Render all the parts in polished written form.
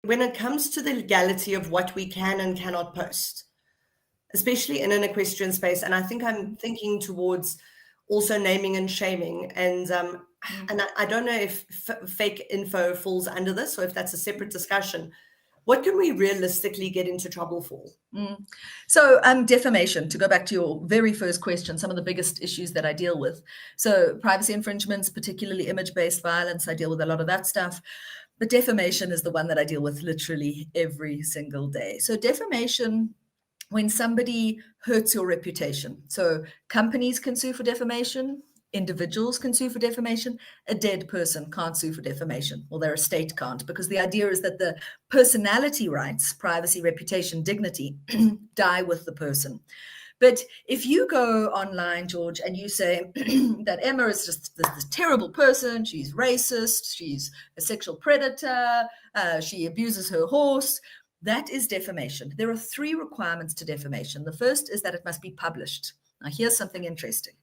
when it comes to the legality of what we can and cannot post, especially in an equestrian space, and I think I'm thinking towards also naming and shaming, and I don't know if fake info falls under this or if that's a separate discussion. What can we realistically get into trouble for? So defamation, to go back to your very first question, some of the biggest issues that I deal with. So privacy infringements, particularly image-based violence, I deal with a lot of that stuff. But defamation is the one that I deal with literally every single day. So defamation, when somebody hurts your reputation. So companies can sue for defamation, individuals can sue for defamation, a dead person can't sue for defamation, or their estate can't, because the idea is that the personality rights, privacy, reputation, dignity, die with the person. But if you go online, George, and you say that Emma is just this terrible person, she's racist, she's a sexual predator, she abuses her horse, that is defamation. There are 3 requirements to defamation. The first is that it must be published. Now, here's something interesting.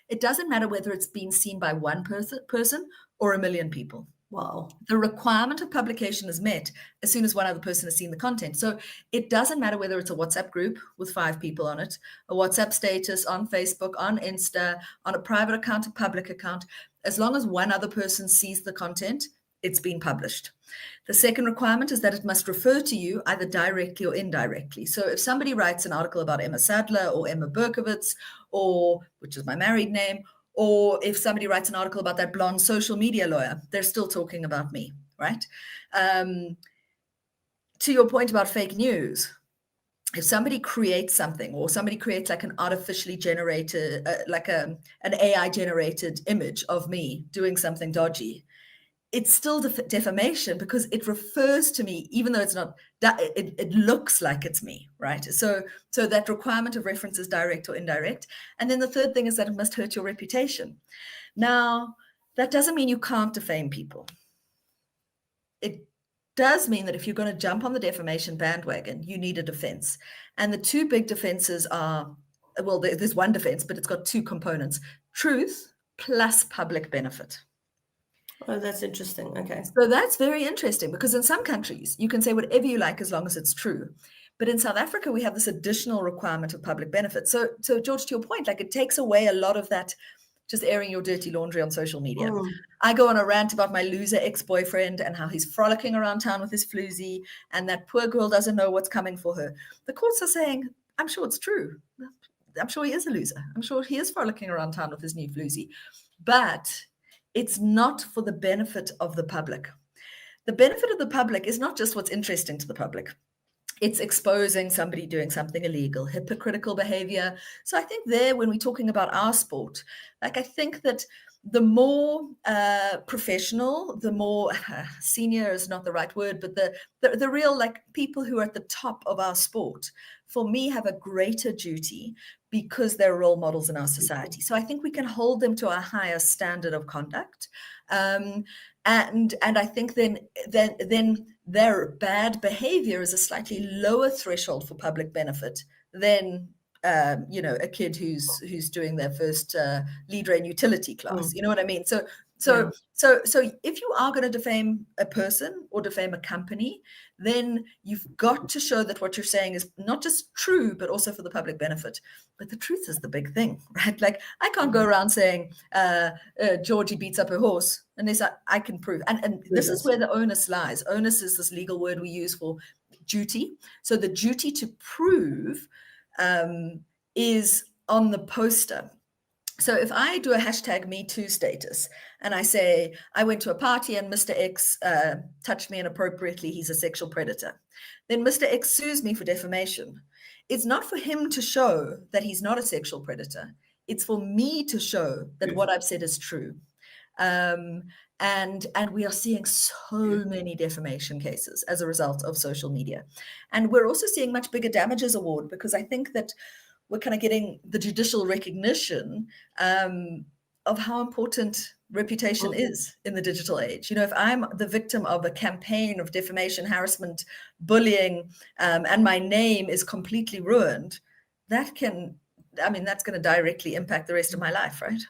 It doesn't matter whether it's been seen by one person or 1 million people. Wow. The requirement of publication is met as soon as one other person has seen the content. So it doesn't matter whether it's a WhatsApp group with 5 people on it, a WhatsApp status on Facebook, on Insta, on a private account, a public account. As long as one other person sees the content, it's been published. The second requirement is that it must refer to you either directly or indirectly. So if somebody writes an article about Emma Sadler or Emma Berkowitz, or which is my married name, or if somebody writes an article about that blonde social media lawyer, they're still talking about me, right? To your point about fake news, if somebody creates something, or somebody creates like an artificially generated, an AI generated image of me doing something dodgy, it's still defamation because it refers to me, even though it's not, it looks like it's me, right? So that requirement of reference is direct or indirect. And then the third thing is that it must hurt your reputation. Now, that doesn't mean you can't defame people. It does mean that if you're going to jump on the defamation bandwagon, you need a defense. And the 2 big defenses are, well, there's one defense, but it's got 2 components: truth plus public benefit. Oh, that's interesting. Okay. So that's very interesting, because in some countries you can say whatever you like as long as it's true. But in South Africa, we have this additional requirement of public benefit. So George, to your point, like it takes away a lot of that just airing your dirty laundry on social media. I go on a rant about my loser ex-boyfriend and how he's frolicking around town with his floozy, and that poor girl doesn't know what's coming for her. The courts are saying, I'm sure it's true. I'm sure he is a loser. I'm sure he is frolicking around town with his new floozy. But it's not for the benefit of the public. The benefit of the public is not just what's interesting to the public. It's exposing somebody doing something illegal, hypocritical behavior. So I think there, when we're talking about our sport, like I think that the more professional, the more senior is not the right word, but the real like people who are at the top of our sport, for me, have a greater duty because they're role models in our society. So I think we can hold them to a higher standard of conduct. And I think then their bad behavior is a slightly lower threshold for public benefit than a kid who's doing their first lead rein utility class. You know what I mean? So if you are going to defame a person or defame a company, then you've got to show that what you're saying is not just true, but also for the public benefit. But the truth is the big thing, right? Like I can't go around saying Georgie beats up her horse unless I can prove. And this is where the onus lies. Onus is this legal word we use for duty. So the duty to prove is on the poster. So if I do a hashtag #MeToo status and I say, I went to a party and Mr. X touched me inappropriately, he's a sexual predator, then Mr. X sues me for defamation. It's not for him to show that he's not a sexual predator. It's for me to show that what I've said is true. And we are seeing so many defamation cases as a result of social media. And we're also seeing much bigger damages award, because I think that we're kind of getting the judicial recognition of how important reputation is in the digital age. You know, if I'm the victim of a campaign of defamation, harassment, bullying, and my name is completely ruined, that's going to directly impact the rest of my life, right?